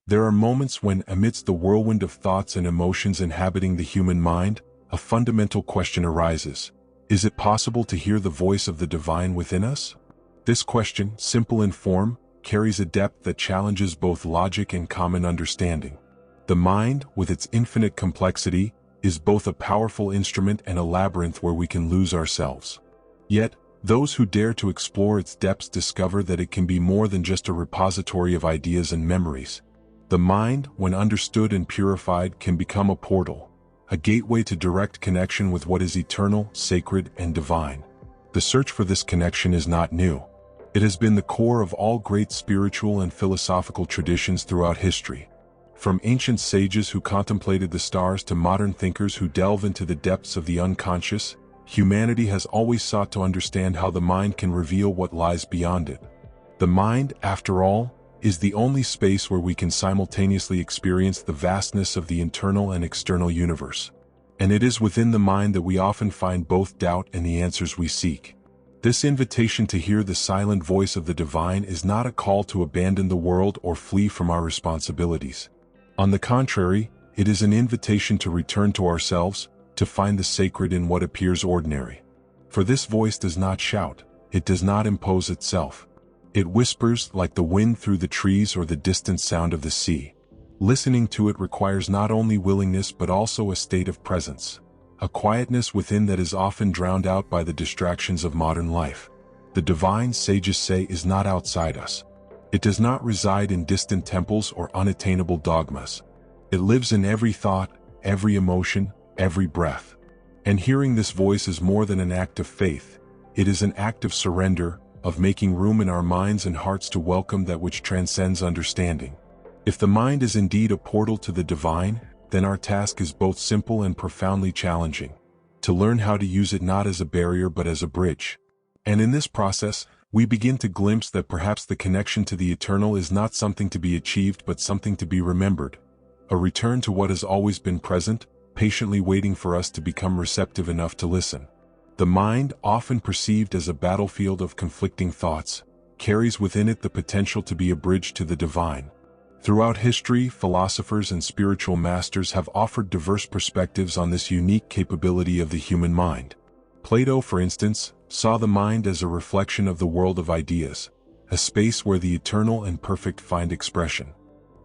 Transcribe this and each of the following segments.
There are moments when, amidst the whirlwind of thoughts and emotions inhabiting the human mind, a fundamental question arises. Is it possible to hear the voice of the divine within us? This question, simple in form, carries a depth that challenges both logic and common understanding. The mind, with its infinite complexity, is both a powerful instrument and a labyrinth where we can lose ourselves. Yet, those who dare to explore its depths discover that it can be more than just a repository of ideas and memories. The mind, when understood and purified, can become a portal, a gateway to direct connection with what is eternal, sacred, and divine. The search for this connection is not new. It has been the core of all great spiritual and philosophical traditions throughout history. From ancient sages who contemplated the stars to modern thinkers who delve into the depths of the unconscious, humanity has always sought to understand how the mind can reveal what lies beyond it. The mind, after all, is the only space where we can simultaneously experience the vastness of the internal and external universe. And it is within the mind that we often find both doubt and the answers we seek. This invitation to hear the silent voice of the divine is not a call to abandon the world or flee from our responsibilities. On the contrary, it is an invitation to return to ourselves, to find the sacred in what appears ordinary. For this voice does not shout, it does not impose itself. It whispers like the wind through the trees or the distant sound of the sea. Listening to it requires not only willingness but also a state of presence, a quietness within that is often drowned out by the distractions of modern life. The divine, sages say, is not outside us. It does not reside in distant temples or unattainable dogmas. It lives in every thought, every emotion, every breath. And hearing this voice is more than an act of faith. It is an act of surrender, of making room in our minds and hearts to welcome that which transcends understanding. If the mind is indeed a portal to the divine, then our task is both simple and profoundly challenging. To learn how to use it not as a barrier but as a bridge. And in this process, we begin to glimpse that perhaps the connection to the eternal is not something to be achieved but something to be remembered. A return to what has always been present, patiently waiting for us to become receptive enough to listen. The mind, often perceived as a battlefield of conflicting thoughts, carries within it the potential to be a bridge to the divine. Throughout history, philosophers and spiritual masters have offered diverse perspectives on this unique capability of the human mind. Plato, for instance, saw the mind as a reflection of the world of ideas, a space where the eternal and perfect find expression.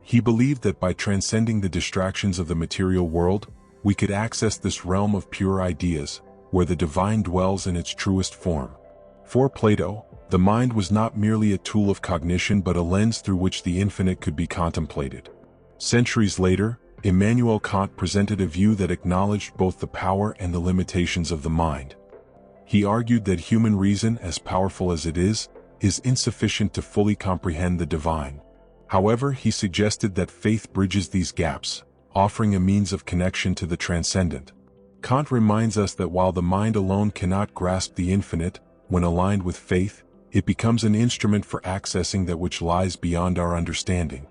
He believed that by transcending the distractions of the material world, we could access this realm of pure ideas, where the divine dwells in its truest form. For Plato, the mind was not merely a tool of cognition but a lens through which the infinite could be contemplated. Centuries later, Immanuel Kant presented a view that acknowledged both the power and the limitations of the mind. He argued that human reason, as powerful as it is insufficient to fully comprehend the divine. However, he suggested that faith bridges these gaps, offering a means of connection to the transcendent. Kant reminds us that while the mind alone cannot grasp the infinite, when aligned with faith, it becomes an instrument for accessing that which lies beyond our understanding.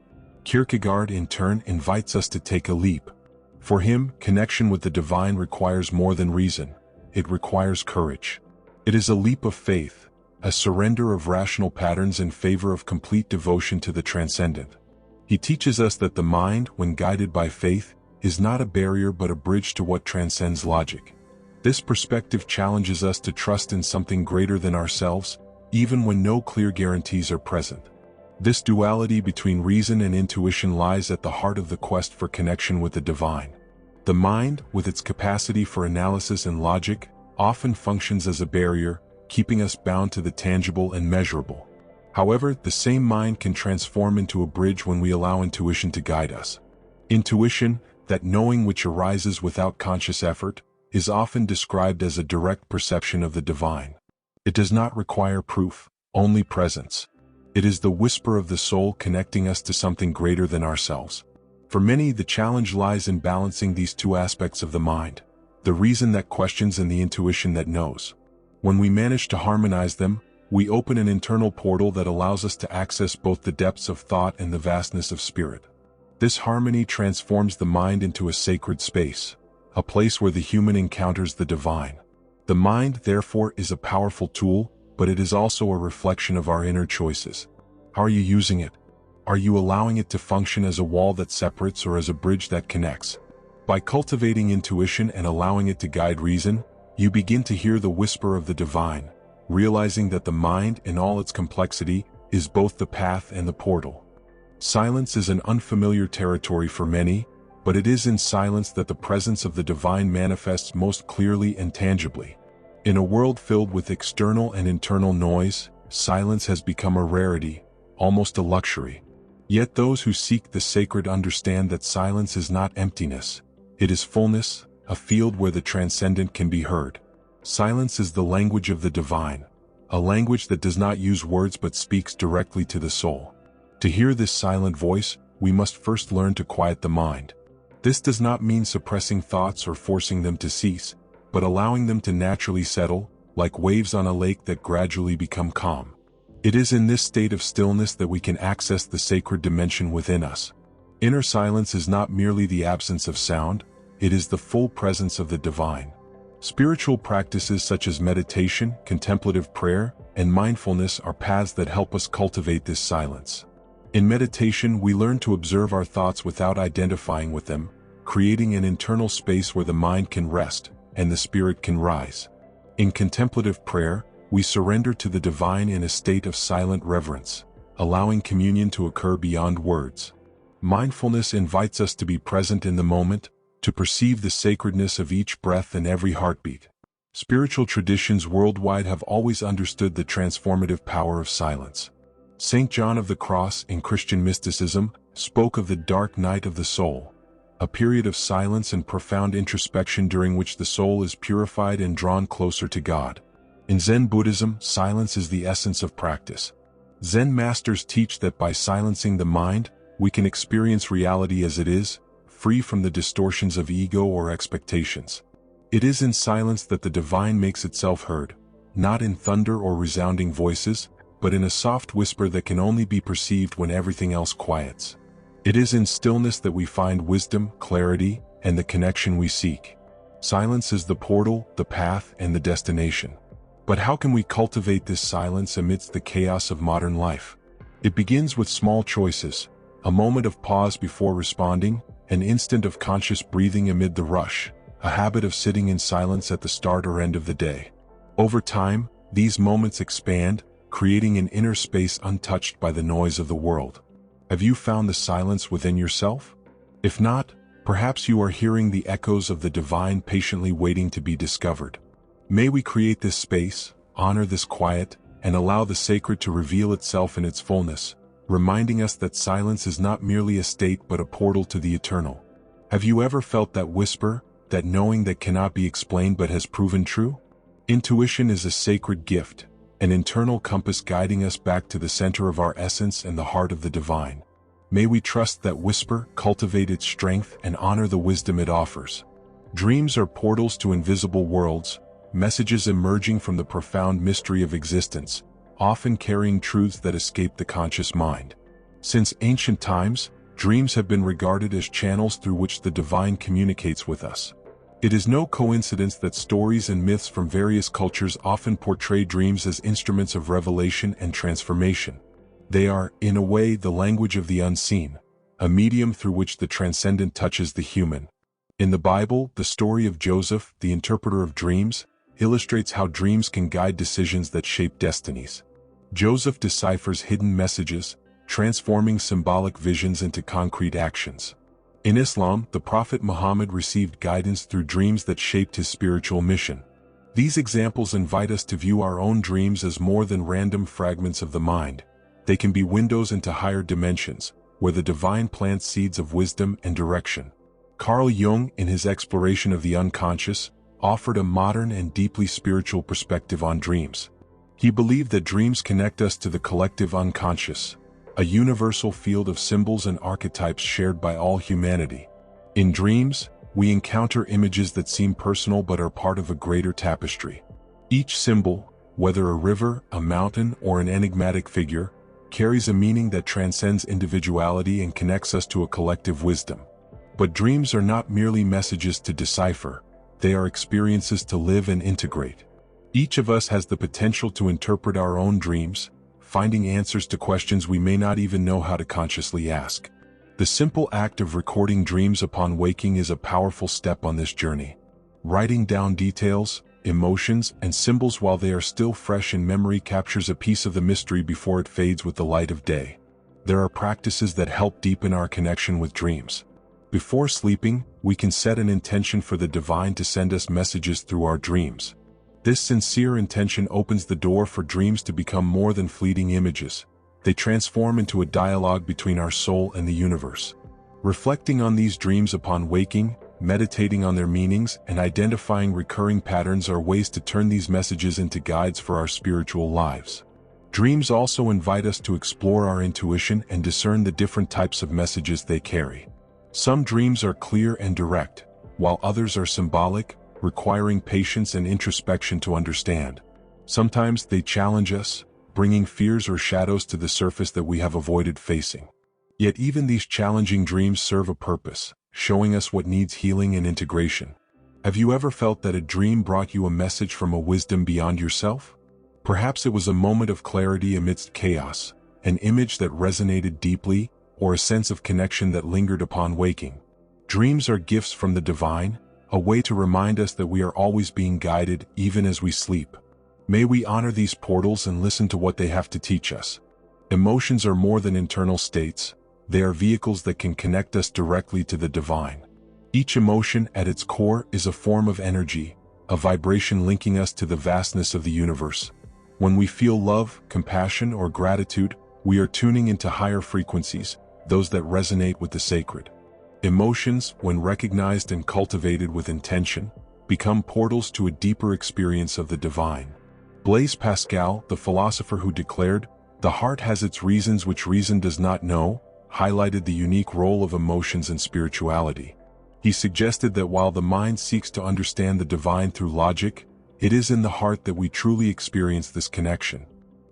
Kierkegaard, in turn, invites us to take a leap. For him, connection with the divine requires more than reason. It requires courage. It is a leap of faith, a surrender of rational patterns in favor of complete devotion to the transcendent. He teaches us that the mind, when guided by faith, is not a barrier but a bridge to what transcends logic. This perspective challenges us to trust in something greater than ourselves, even when no clear guarantees are present. This duality between reason and intuition lies at the heart of the quest for connection with the divine. The mind, with its capacity for analysis and logic, often functions as a barrier, keeping us bound to the tangible and measurable. However, the same mind can transform into a bridge when we allow intuition to guide us. Intuition, that knowing which arises without conscious effort, is often described as a direct perception of the divine. It does not require proof, only presence. It is the whisper of the soul connecting us to something greater than ourselves. For many, the challenge lies in balancing these two aspects of the mind, the reason that questions and the intuition that knows. When we manage to harmonize them, we open an internal portal that allows us to access both the depths of thought and the vastness of spirit. This harmony transforms the mind into a sacred space, a place where the human encounters the divine. The mind, therefore, is a powerful tool, but it is also a reflection of our inner choices. How are you using it? Are you allowing it to function as a wall that separates or as a bridge that connects? By cultivating intuition and allowing it to guide reason, you begin to hear the whisper of the divine, realizing that the mind, in all its complexity, is both the path and the portal. Silence is an unfamiliar territory for many, but it is in silence that the presence of the divine manifests most clearly and tangibly. In a world filled with external and internal noise, silence has become a rarity, almost a luxury. Yet those who seek the sacred understand that silence is not emptiness. It is fullness, a field where the transcendent can be heard. Silence is the language of the divine, a language that does not use words but speaks directly to the soul. To hear this silent voice, we must first learn to quiet the mind. This does not mean suppressing thoughts or forcing them to cease, but allowing them to naturally settle, like waves on a lake that gradually become calm. It is in this state of stillness that we can access the sacred dimension within us. Inner silence is not merely the absence of sound, it is the full presence of the divine. Spiritual practices such as meditation, contemplative prayer, and mindfulness are paths that help us cultivate this silence. In meditation, we learn to observe our thoughts without identifying with them, creating an internal space where the mind can rest and the spirit can rise. In contemplative prayer, we surrender to the divine in a state of silent reverence, allowing communion to occur beyond words. Mindfulness invites us to be present in the moment, to perceive the sacredness of each breath and every heartbeat. Spiritual traditions worldwide have always understood the transformative power of silence. Saint John of the Cross, in Christian mysticism, spoke of the dark night of the soul, a period of silence and profound introspection during which the soul is purified and drawn closer to God. In Zen Buddhism, silence is the essence of practice. Zen masters teach that by silencing the mind, we can experience reality as it is, free from the distortions of ego or expectations. It is in silence that the divine makes itself heard, not in thunder or resounding voices, but in a soft whisper that can only be perceived when everything else quiets. It is in stillness that we find wisdom, clarity, and the connection we seek. Silence is the portal, the path, and the destination. But how can we cultivate this silence amidst the chaos of modern life? It begins with small choices, a moment of pause before responding, an instant of conscious breathing amid the rush, a habit of sitting in silence at the start or end of the day. Over time, these moments expand, creating an inner space untouched by the noise of the world. Have you found the silence within yourself? If not, perhaps you are hearing the echoes of the divine patiently waiting to be discovered. May we create this space, honor this quiet, and allow the sacred to reveal itself in its fullness, reminding us that silence is not merely a state but a portal to the eternal. Have you ever felt that whisper, that knowing that cannot be explained but has proven true? Intuition is a sacred gift, an internal compass guiding us back to the center of our essence and the heart of the divine. May we trust that whisper, cultivate its strength, and honor the wisdom it offers. Dreams are portals to invisible worlds, messages emerging from the profound mystery of existence, often carrying truths that escape the conscious mind. Since ancient times, dreams have been regarded as channels through which the divine communicates with us. It is no coincidence that stories and myths from various cultures often portray dreams as instruments of revelation and transformation. They are, in a way, the language of the unseen, a medium through which the transcendent touches the human. In the Bible, the story of Joseph, the interpreter of dreams, illustrates how dreams can guide decisions that shape destinies. Joseph deciphers hidden messages, transforming symbolic visions into concrete actions. In Islam, the Prophet Muhammad received guidance through dreams that shaped his spiritual mission. These examples invite us to view our own dreams as more than random fragments of the mind. They can be windows into higher dimensions, where the divine plants seeds of wisdom and direction. Carl Jung, in his exploration of the unconscious, offered a modern and deeply spiritual perspective on dreams. He believed that dreams connect us to the collective unconscious, a universal field of symbols and archetypes shared by all humanity. In dreams, we encounter images that seem personal but are part of a greater tapestry. Each symbol, whether a river, a mountain, or an enigmatic figure, carries a meaning that transcends individuality and connects us to a collective wisdom. But dreams are not merely messages to decipher, they are experiences to live and integrate. Each of us has the potential to interpret our own dreams, finding answers to questions we may not even know how to consciously ask. The simple act of recording dreams upon waking is a powerful step on this journey. Writing down details, emotions, and symbols while they are still fresh in memory captures a piece of the mystery before it fades with the light of day. There are practices that help deepen our connection with dreams. Before sleeping, we can set an intention for the divine to send us messages through our dreams. This sincere intention opens the door for dreams to become more than fleeting images. They transform into a dialogue between our soul and the universe. Reflecting on these dreams upon waking, meditating on their meanings, and identifying recurring patterns are ways to turn these messages into guides for our spiritual lives. Dreams also invite us to explore our intuition and discern the different types of messages they carry. Some dreams are clear and direct, while others are symbolic, requiring patience and introspection to understand. Sometimes they challenge us, bringing fears or shadows to the surface that we have avoided facing. Yet even these challenging dreams serve a purpose, showing us what needs healing and integration. Have you ever felt that a dream brought you a message from a wisdom beyond yourself? Perhaps it was a moment of clarity amidst chaos, an image that resonated deeply, or a sense of connection that lingered upon waking. Dreams are gifts from the divine, a way to remind us that we are always being guided even as we sleep. May we honor these portals and listen to what they have to teach us. Emotions are more than internal states. They are vehicles that can connect us directly to the divine. Each emotion at its core is a form of energy, a vibration linking us to the vastness of the universe. When we feel love, compassion, or gratitude, we are tuning into higher frequencies, those that resonate with the sacred. Emotions, when recognized and cultivated with intention, become portals to a deeper experience of the divine. Blaise Pascal, the philosopher who declared, "The heart has its reasons which reason does not know," highlighted the unique role of emotions in spirituality. He suggested that while the mind seeks to understand the divine through logic, it is in the heart that we truly experience this connection.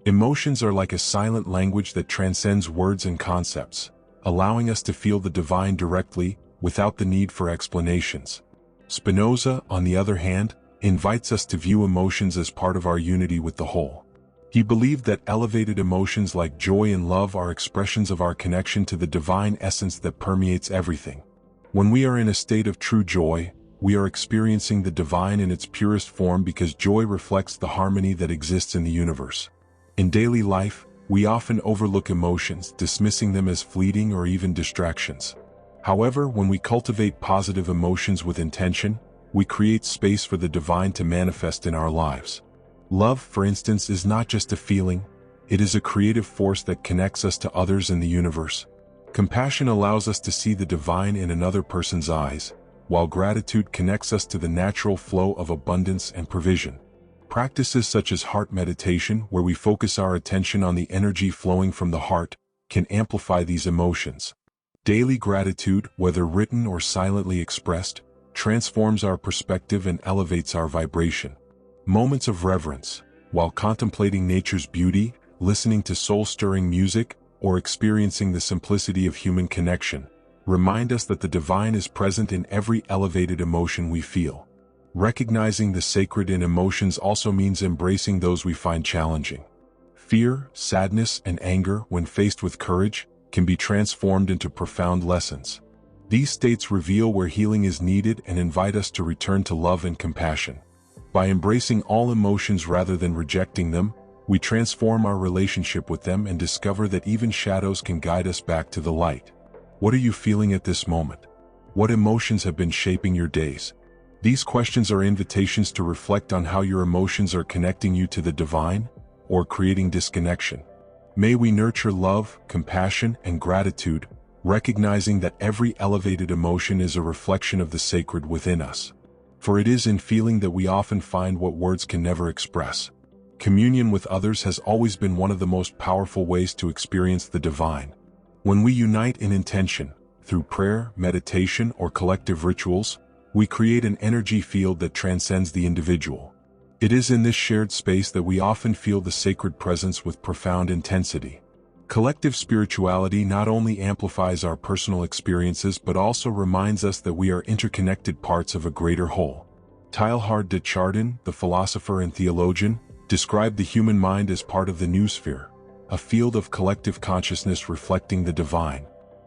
Emotions are like a silent language that transcends words and concepts, allowing us to feel the divine directly, without the need for explanations. Spinoza, on the other hand, invites us to view emotions as part of our unity with the whole. He believed that elevated emotions like joy and love are expressions of our connection to the divine essence that permeates everything. When we are in a state of true joy, we are experiencing the divine in its purest form because joy reflects the harmony that exists in the universe. In daily life, we often overlook emotions, dismissing them as fleeting or even distractions. However, when we cultivate positive emotions with intention, we create space for the divine to manifest in our lives. Love, for instance, is not just a feeling, it is a creative force that connects us to others in the universe. Compassion allows us to see the divine in another person's eyes, while gratitude connects us to the natural flow of abundance and provision. Practices such as heart meditation, where we focus our attention on the energy flowing from the heart, can amplify these emotions. Daily gratitude, whether written or silently expressed, transforms our perspective and elevates our vibration. Moments of reverence, while contemplating nature's beauty, listening to soul-stirring music, or experiencing the simplicity of human connection, remind us that the divine is present in every elevated emotion we feel. Recognizing the sacred in emotions also means embracing those we find challenging. Fear, sadness, and anger, when faced with courage, can be transformed into profound lessons. These states reveal where healing is needed and invite us to return to love and compassion. By embracing all emotions rather than rejecting them, we transform our relationship with them and discover that even shadows can guide us back to the light. What are you feeling at this moment? What emotions have been shaping your days? These questions are invitations to reflect on how your emotions are connecting you to the divine, or creating disconnection. May we nurture love, compassion, and gratitude, recognizing that every elevated emotion is a reflection of the sacred within us. For it is in feeling that we often find what words can never express. Communion with others has always been one of the most powerful ways to experience the divine. When we unite in intention, through prayer, meditation, or collective rituals, we create an energy field that transcends the individual. It is in this shared space that we often feel the sacred presence with profound intensity. Collective spirituality not only amplifies our personal experiences but also reminds us that we are interconnected parts of a greater whole. Teilhard de Chardin, the philosopher and theologian, described the human mind as part of the noosphere, a field of collective consciousness reflecting the divine.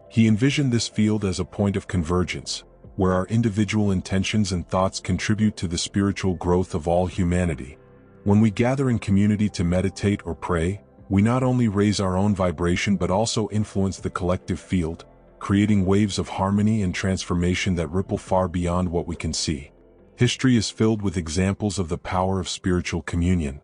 He envisioned this field as a point of convergence, where our individual intentions and thoughts contribute to the spiritual growth of all humanity. When we gather in community to meditate or pray, we not only raise our own vibration but also influence the collective field, creating waves of harmony and transformation that ripple far beyond what we can see. History is filled with examples of the power of spiritual communion.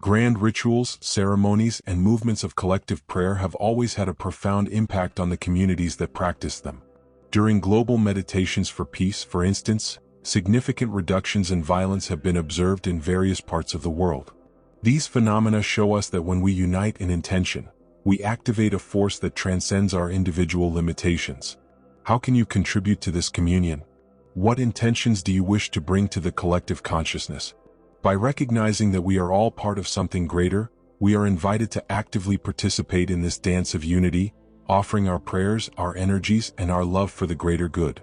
Grand rituals, ceremonies, and movements of collective prayer have always had a profound impact on the communities that practice them. During global meditations for peace, for instance, significant reductions in violence have been observed in various parts of the world. These phenomena show us that when we unite in intention, we activate a force that transcends our individual limitations. How can you contribute to this communion? What intentions do you wish to bring to the collective consciousness? By recognizing that we are all part of something greater, we are invited to actively participate in this dance of unity, offering our prayers, our energies, and our love for the greater good.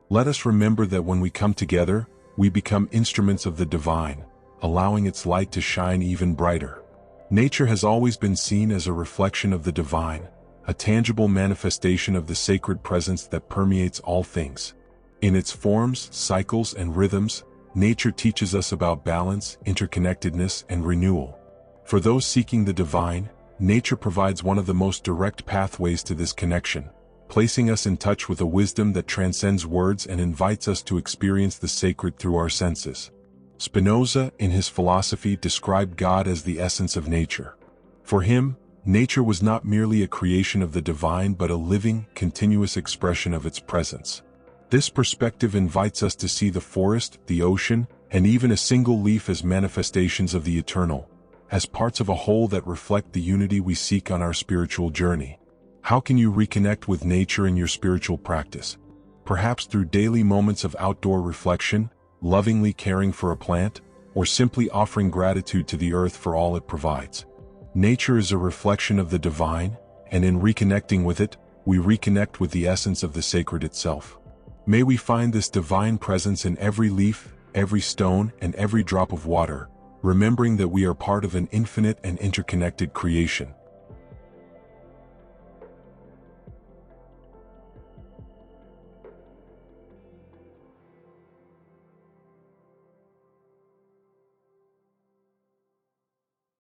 Let us remember that when we come together, we become instruments of the divine, allowing its light to shine even brighter. Nature has always been seen as a reflection of the divine, a tangible manifestation of the sacred presence that permeates all things. In its forms, cycles, and rhythms, nature teaches us about balance, interconnectedness, and renewal. For those seeking the divine, nature provides one of the most direct pathways to this connection, placing us in touch with a wisdom that transcends words and invites us to experience the sacred through our senses. Spinoza, in his philosophy, described God as the essence of nature. For him, nature was not merely a creation of the divine but a living, continuous expression of its presence. This perspective invites us to see the forest, the ocean, and even a single leaf as manifestations of the eternal, as parts of a whole that reflect the unity we seek on our spiritual journey. How can you reconnect with nature in your spiritual practice? Perhaps through daily moments of outdoor reflection, lovingly caring for a plant, or simply offering gratitude to the earth for all it provides. Nature is a reflection of the divine, and in reconnecting with it, we reconnect with the essence of the sacred itself. May we find this divine presence in every leaf, every stone, and every drop of water, remembering that we are part of an infinite and interconnected creation.